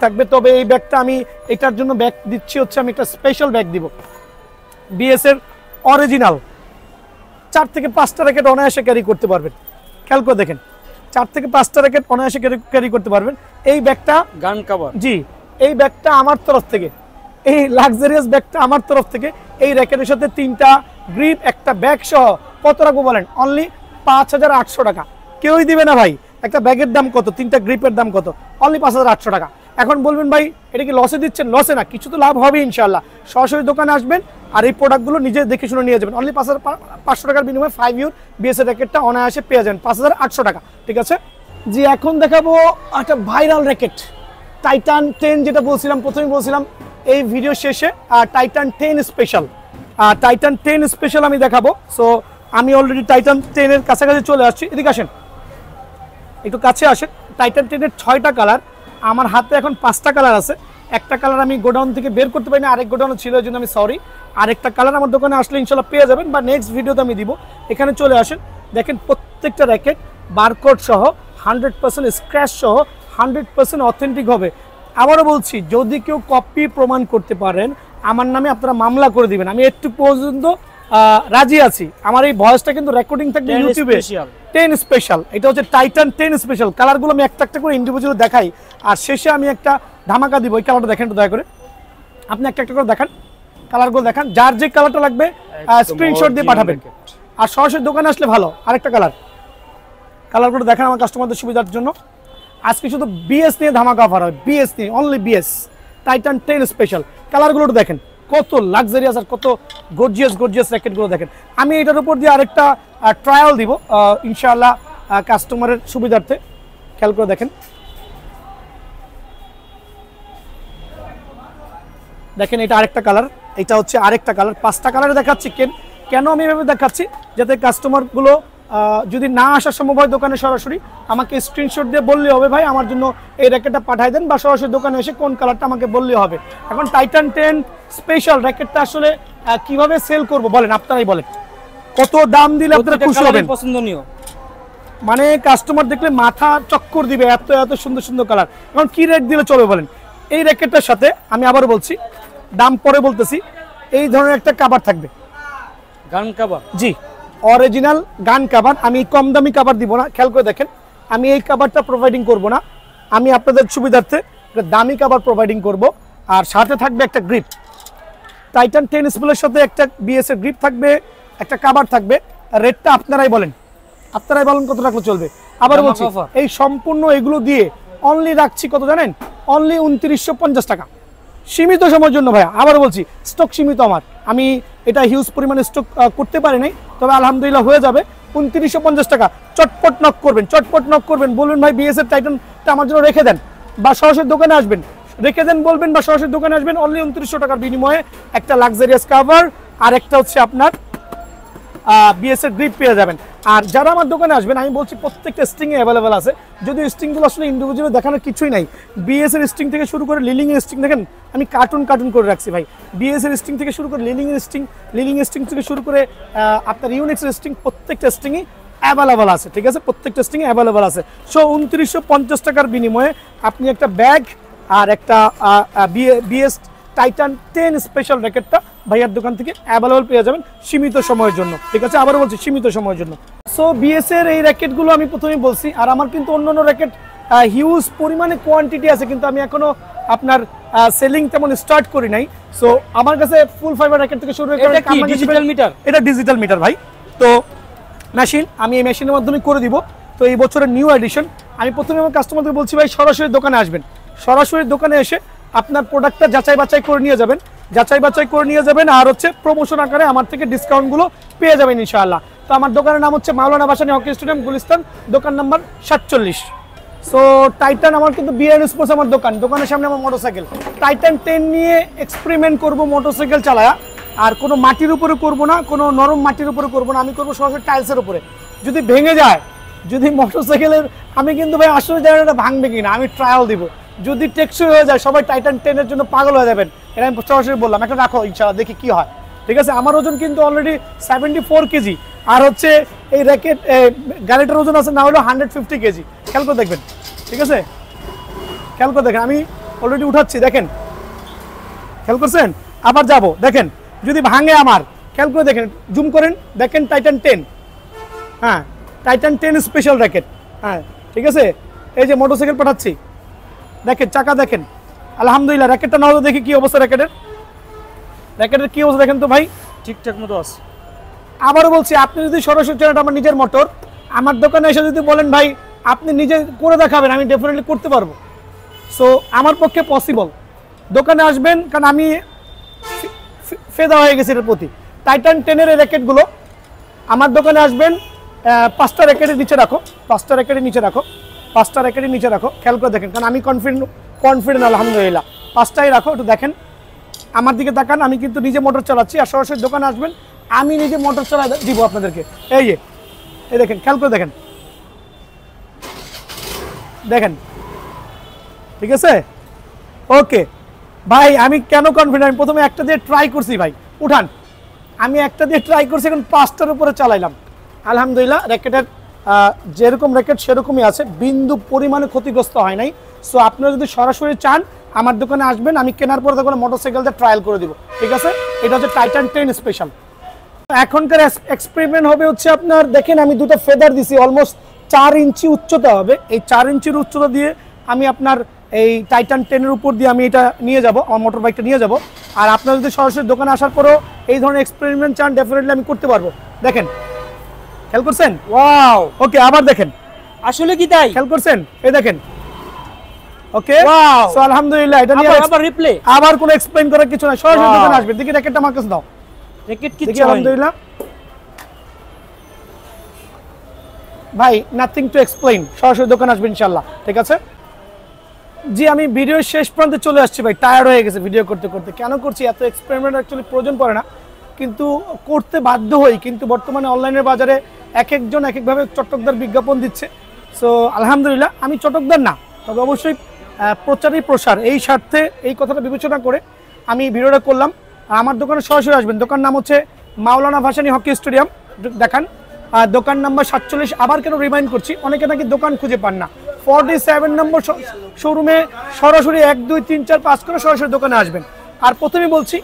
থাকবে। তবে এই ব্যাগটা আমি এটার জন্য ব্যাগ দিচ্ছি হচ্ছে, আমি একটা স্পেশাল ব্যাগ দিব বিএস এর অরিজিনাল। 4 থেকে 5টা র্যাকেট অনায়াসে ক্যারি করতে পারবেন, খেয়াল করে দেখেন, 4 থেকে 5টা র্যাকেট অনায়াসে ক্যারি করতে পারবেন। এই ব্যাগটা গান কভার, জি, এই ব্যাগটা আমার তরফ থেকে, এই লাক্সারিয়াস ব্যাগটা আমার তরফ থেকে, এই র্যাকেটের সাথে 3টা গ্রিপ, একটা ব্যাগ সহ কত রাখবো বলেন? অনলি 5800 টাকা। কেউই দিবে না ভাই। একটা ব্যাগের দাম কত, 3টা গ্রিপের দাম কত? অনলি 5800 টাকা। এখন বলবেন ভাই এটা কি লসে দিচ্ছেন? লসে না, কিছু তো লাভ হবে ইনশাআল্লাহ। সরাসরি দোকানে আসবেন আর এই প্রোডাক্টগুলো নিজে দেখে শুনে নিয়ে যাবেন। অনলি 5500 টাকার বিনিময়ে 5 ইউর বিএস এর র্যাকেটটা অনায়াসে পেয়ে যাবেন 5800 টাকা, ঠিক আছে? জি, এখন দেখাবো একটা ভাইরাল র্যাকেট, টাইটান 10, যেটা বলছিলাম প্রথমেই বলছিলাম এই ভিডিও শেষে, টাইটান 10 স্পেশাল আমি দেখাবো। সো আমি অলরেডি টাইটান 10 এর কাছাকাছি চলে আসছি, এদিকে আসেন, একটু কাছে আসেন। টাইটান 10 এর 6টা কালার, আমার হাতে এখন 5টা কালার আছে। একটা কালার আমি গোডাউন থেকে বের করতে পারি না, আরেক গোডাউন ছিল, এই জন্য আমি সরি। আরেকটা কালার আমার দোকানে আসলে ইনশাল্লাহ পেয়ে যাবেন, বা নেক্সট ভিডিওতে আমি দিব। এখানে চলে আসেন, দেখেন প্রত্যেকটা র্যাকেট বারকোড সহ, 100% স্ক্র্যাচ সহ, 100% অথেন্টিক হবে। আবারও বলছি, যদি কেউ কপি প্রমাণ করতে পারেন আমার নামে আপনারা মামলা করে দিবেন। আমি একটু পর্যন্ত রাজি আছি। আমার এই ভয়েসটা কিন্তু রেকর্ডিং থাকবে ইউটিউবে। 10 স্পেশাল, এটা হচ্ছে টাইটান 10 স্পেশাল। কালারগুলো আমি একটা একটা করে ইন্ডিভিজুয়াল দেখাই, আর শেষে আমি একটা ধামাকা দিব। ওই কালারটা দেখেন একটু দয়া করে, আপনি একটা একটা করে দেখান, কালারগুলো দেখান। যার যে কালারটা লাগবে স্ক্রিনশট দিয়ে পাঠাবেন, আর সরাসরি দোকানে আসলে ভালো। আরেকটা কালারগুলো দেখান আমার কাস্টমারদের সুবিধার জন্য। আজকে শুধু বিএস নিয়ে ধামাকা অফার হয়, বিএস নিয়ে, অনলি বিএস। টাইটান 10 স্পেশাল কালারগুলো দেখেন, কত লাক্সারিয়াস আর কত গর্জিয়াস র্যাকেটগুলো দেখেন। আমি এটার উপর দিয়ে আরেকটা ট্রায়াল দিব ইনশাআল্লাহ কাস্টমারের সুবিধার্থে। খেয়াল করে দেখেন, এটা আরেকটা কালার, এটা হচ্ছে আরেকটা কালার। 5টা কালারে দেখাচ্ছি। কেন আমি এভাবে দেখাচ্ছি? যাতে কাস্টমারগুলো যদি না আসা সম্ভব হয় দোকানে, সরাসরি আমাকে স্ক্রিনশট দিয়ে বললে হবে ভাই আমার জন্য এই র্যাকেটটা পাঠিয়ে দেন, বা সরাসরি দোকানে এসে কোন কালারটা আমাকে বললে হবে। এখন টাইটান 10 স্পেশাল র্যাকেটটা আসলে কিভাবে সেল করব বলেন, আপনারাই বলেন। কত দাম দিলে আপনারা খুশি হবেন? পছন্দনীয়, মানে কাস্টমার দেখলে মাথা চক্কর দিবে, এত এত সুন্দর সুন্দর কালার। এখন কি রেট দিলে চলবে বলেন? এই র্যাকেটটার সাথে আমি আবার বলছি, দাম পরে বলতেছি, এই ধরনের একটা কভার থাকবে, গান কভার। জি, অরিজিনাল গান কভার। আমি কম দামি কভার দিব না, খেয়াল করে দেখেন। আমি এই কভারটা প্রোভাইডিং করব না, আমি আপনাদের সুবিধার্থে একটা দামি কভার প্রোভাইডিং করব। আর সাথে থাকবে একটা গ্রিপ, টাইটান 10 স্পেলের সাথে একটা বিএস এর গ্রিপ থাকবে, একটা কভার থাকবে। রেটটা আপনারাই বলেন কত রাখলে চলবে। আবার বলছি, এই সম্পূর্ণ এগুলো দিয়ে অনলি রাখছি কত জানেন? অনলি 2950 টাকা, সীমিত সময়ের জন্য ভাইয়া। আবার বলছি, স্টক সীমিত আমার, আমি এটা হিউজ পরিমাণে স্টক করতে পারি নাই, তবে আলহামদুলিল্লাহ হয়ে যাবে 2950 টাকা। চটপট নক করবেন, বলবেন ভাই বিএস এর টাইটানটা আমার জন্য রেখে দেন, বা সরাসরি দোকানে আসবেন, রেখে দেন বলবেন, বা সরাসরি দোকানে আসবেন। অনলি 2900 টাকার বিনিময়ে একটা লাক্সারিয়াস কভার, আর একটা হচ্ছে আপনার বিএস এর গ্রিপ পেয়ে যাবেন। আর যারা আমার দোকানে আসবেন আমি বলছি প্রত্যেকটা স্ট্রিংয়ে অ্যাভেলেবেল আছে, যদিও স্ট্রিংগুলো আসলে ইন্ডিভিজুয়ালি দেখানোর কিছুই নাই। বিএস এর স্ট্রিং থেকে শুরু করে লিলিং এর স্ট্রিং দেখেন আমি কার্টুন করে রাখছি ভাই। বিএস এর স্ট্রিং থেকে শুরু করে লিলিং এর স্ট্রিং থেকে শুরু করে আপনার ইউনিক্সের স্ট্রিং, প্রত্যেকটা স্ট্রিংই অ্যাভেলেবল আছে, ঠিক আছে, প্রত্যেকটা স্ট্রিংয়ে অ্যাভেলেবল আছে। সো 2950 টাকার বিনিময়ে আপনি একটা ব্যাগ আর একটা বিএস টাইটান 10 স্পেশাল র্যাকেটটা ভাইয়ার দোকান থেকে অ্যাভেলেবল পেয়ে যাবেন সীমিত সময়ের জন্য, ঠিক আছে, আবারও বলছি সীমিত সময়ের জন্য। সো বিএস এর এই র্যাকেটগুলো আমি প্রথমেই বলছি, আর আমার কিন্তু অন্যান্য র্যাকেট হিউজ পরিমাণে কোয়ান্টিটি আছে, কিন্তু আমি এখনো আপনার সেলিং তেমন স্টার্ট করি নাই। সো আমার কাছে ফুল ফাইবার র্যাকেট থেকে শুরু করে ডিজিটাল মিটার, এটা ডিজিটাল মিটার ভাই। তো মেশিন আমি এই মেশিনের মাধ্যমে করে দিব। তো এই বছরের নিউ এডিশন। আমি প্রথমে আমার কাস্টমারদের বলছি ভাই সরাসরি দোকানে আসবেন, সরাসরি দোকানে এসে আপনার প্রোডাক্টটা যাচাই বাছাই করে নিয়ে যাবেন, আর হচ্ছে প্রমোশন আকারে আমার থেকে ডিসকাউন্টগুলো পেয়ে যাবেন ইনশাআল্লাহ। তো আমার দোকানের নাম হচ্ছে মাওলানা ভাসানী হকি স্টেডিয়াম, গুলিস্তান, দোকান নাম্বার 47। সো টাইটান আমার কিন্তু বিআর স্পোর্টস আমার দোকানের সামনে আমার মোটরসাইকেল টাইটান 10 নিয়ে এক্সপেরিমেন্ট করব মোটরসাইকেল চালায়া। আর কোনো মাটির উপরে করব না, কোনো নরম মাটির উপরে করব না, আমি করব সরাসরি টাইলসের উপরে। যদি ভেঙে যায়, যদি মোটরসাইকেলের, আমি কিন্তু ভাই আসলে জানি এটা ভাঙবে কিনা, আমি ট্রায়াল দিব। যদি টেকসই হয়ে যায় সবাই টাইটান 10 এর জন্য পাগল হয়ে যাবেন, এটা আমি সরাসরি বললাম। একটা রাখো ইনশাআল্লাহ, দেখি কি হয়, ঠিক আছে। আমার ওজন কিন্তু অলরেডি 74 কেজি, আর হচ্ছে এই র্যাকেট গাড়িটার ওজন আছে না হলো 150 কেজি। খেয়াল করে দেখবেন, ঠিক আছে, খেয়াল করে দেখেন, আমি অলরেডি উঠাচ্ছি, দেখেন, খেয়াল করছেন, আবার যাব, দেখেন যদি ভাঙে আমার, খেয়াল করে দেখেন, জুম করেন, দেখেন টাইটান 10, হ্যাঁ টাইটান 10 স্পেশাল র্যাকেট, হ্যাঁ ঠিক আছে। এই যে মোটরসাইকেল পাঠাচ্ছি, দেখেন চাকা দেখেন, আলহামদুলিল্লাহ। র্যাকেটটা না হলো দেখি কি অবস্থা, র্যাকেটের কি অবস্থা দেখেন তো ভাই, ঠিকঠাক মতো আছে। আবারও বলছি, আপনি যদি সরাসরি চালান, আমার নিজের মোটর, আমার দোকানে এসে যদি বলেন ভাই আপনি নিজে করে দেখাবেন, আমি ডেফিনেটলি করতে পারবো। সো আমার পক্ষে পসিবল, দোকানে আসবেন, কারণ আমি ফেদা হয়ে গেছি এর প্রতি। টাইটান 10 এর র্যাকেটগুলো আমার দোকানে আসবেন, 5টা র্যাকেটের নিচে রাখো, 5টা র্যাকেটের নিচে রাখো, খেয়াল করে দেখেন, কারণ আমি কনফিডেন্ট আলহামদুলিল্লাহ। 5টাই রাখো, একটু দেখেন, আমার দিকে তাকান, আমি কিন্তু নিজে মোটর চালাচ্ছি। আর সরাসরি দোকানে আসবেন, আমি নিজে মোটর চালা দিব আপনাদেরকে। এই দেখেন, খেয়াল করে দেখেন, ঠিক আছে, ওকে ভাই। আমি কেন কনফিডেন্ট, আমি প্রথমে একটা দিয়ে ট্রাই করছি ভাই, উঠান, আমি একটা দিয়ে ট্রাই করছি, এখন 5টার উপরে চালাইলাম আলহামদুলিল্লাহ। র্যাকেটের যেরকম র্যাকেট সেরকমই আছে, বিন্দু পরিমাণে ক্ষতিগ্রস্ত হয় নাই। সো আপনারা যদি সরাসরি চান আমার দোকানে আসবেন, আমি কেনার পরে তখন মোটরসাইকেলটা ট্রায়াল করে দিব, ঠিক আছে। এটা হচ্ছে টাইটান 10 স্পেশাল। এখনকার এক্সপেরিমেন্ট হবে হচ্ছে আপনার, দেখেন আমি দুটো ফেদার দিছি, অলমোস্ট 4 ইঞ্চি উচ্চতা হবে। এই 4 ইঞ্চির উচ্চতা দিয়ে আমি আপনার এই টাইটান 10 এর উপর দিয়ে আমি এটা নিয়ে যাব, আমার মোটর বাইকটা নিয়ে যাব। আর আপনারা যদি সরাসরি দোকানে আসার পরেও এই ধরনের এক্সপেরিমেন্ট চান, ডেফিনেটলি আমি করতে পারবো। দেখেন, খেয়াল করছেন, ওয়াও, ওকে, আবার দেখেন, আসলে কি তাই, খেয়াল করছেন, এই দেখেন, ওকে, ওয়াও। সো আলহামদুলিল্লাহ। এটা নিয়ে আবার রিপ্লে, আবার কোনো এক্সপ্লেইন করার কিছু নাই, সরাসরি দোকানে আসবেন। দেখি র্যাকেটটা আমার কাছে দাও, র্যাকেট কি দেখি, আলহামদুলিল্লাহ ভাই, নাথিং টু এক্সপ্লেইন, সরাসরি দোকানে আসবেন ইনশাআল্লাহ, ঠিক আছে। জি, আমি ভিডিও শেষ পর্যন্ত চলে আসছি ভাই, টায়ার্ড হয়ে গেছে ভিডিও করতে করতে। কেন করছি, এত এক্সপেরিমেন্ট অ্যাকচুয়ালি প্রয়োজন পড়ে না, কিন্তু করতে বাধ্য হই। কিন্তু বর্তমানে অনলাইনের বাজারে এক একজন এক একভাবে চটকদার বিজ্ঞাপন দিচ্ছে। সো আলহামদুলিল্লাহ, আমি চটকদার না, তবে অবশ্যই প্রচারই প্রসার, এই স্বার্থে এই কথাটা বিবেচনা করে আমি ভিডিওটা করলাম। আমার দোকানে সরাসরি আসবেন, দোকান নাম হচ্ছে মাওলানা ভাসানী হকি স্টেডিয়াম, দেখান, দোকান নাম্বার 47। আবার কেন রিমাইন্ড করছি, অনেকে নাকি দোকান খুঁজে পান না, 47 নম্বর শোরুমে সরাসরি 1 2 3 4 5 করে সরাসরি দোকানে আসবেন। আর প্রথমেই বলছি,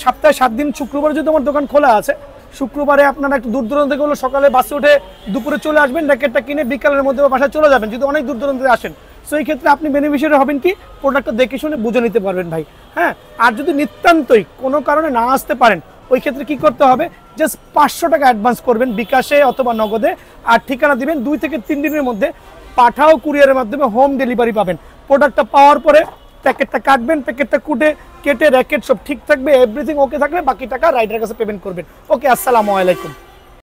সপ্তাহে 7 দিন, শুক্রবারে যদি আমার দোকান খোলা আছে, শুক্রবারে আপনারা একটু দূর দূরান্ত থেকে হলো সকালে বাসে উঠে দুপুরে চলে আসবেন, র্যাকেটটা কিনে বিকালের মধ্যে বাসায় চলে যাবেন, যদি অনেক দূর দূরান্ত থেকে আসেন। সো এই ক্ষেত্রে আপনি বেনিফিশিয়ারি হবেন কি, প্রোডাক্টটা দেখে শুনে বুঝে নিতে পারবেন ভাই, হ্যাঁ। আর যদি নিতান্তই কোনো কারণে না আসতে পারেন, ওই ক্ষেত্রে কি করতে হবে, জাস্ট 500 টাকা অ্যাডভান্স করবেন বিকাশে অথবা নগদে, আর ঠিকানা দিবেন। 2 থেকে 3 দিনের মধ্যে পাঠাও কুরিয়ারের মাধ্যমে হোম ডেলিভারি পাবেন। প্রোডাক্টটা পাওয়ার পরে প্যাকেটটা কাটবেন, প্যাকেটটা কেটে র্যাকেট সব ঠিক থাকবে, এভরিথিং ওকে থাকলে বাকি টাকা রাইডারের কাছে পেমেন্ট করবেন। ওকে, আসসালামু আলাইকুম।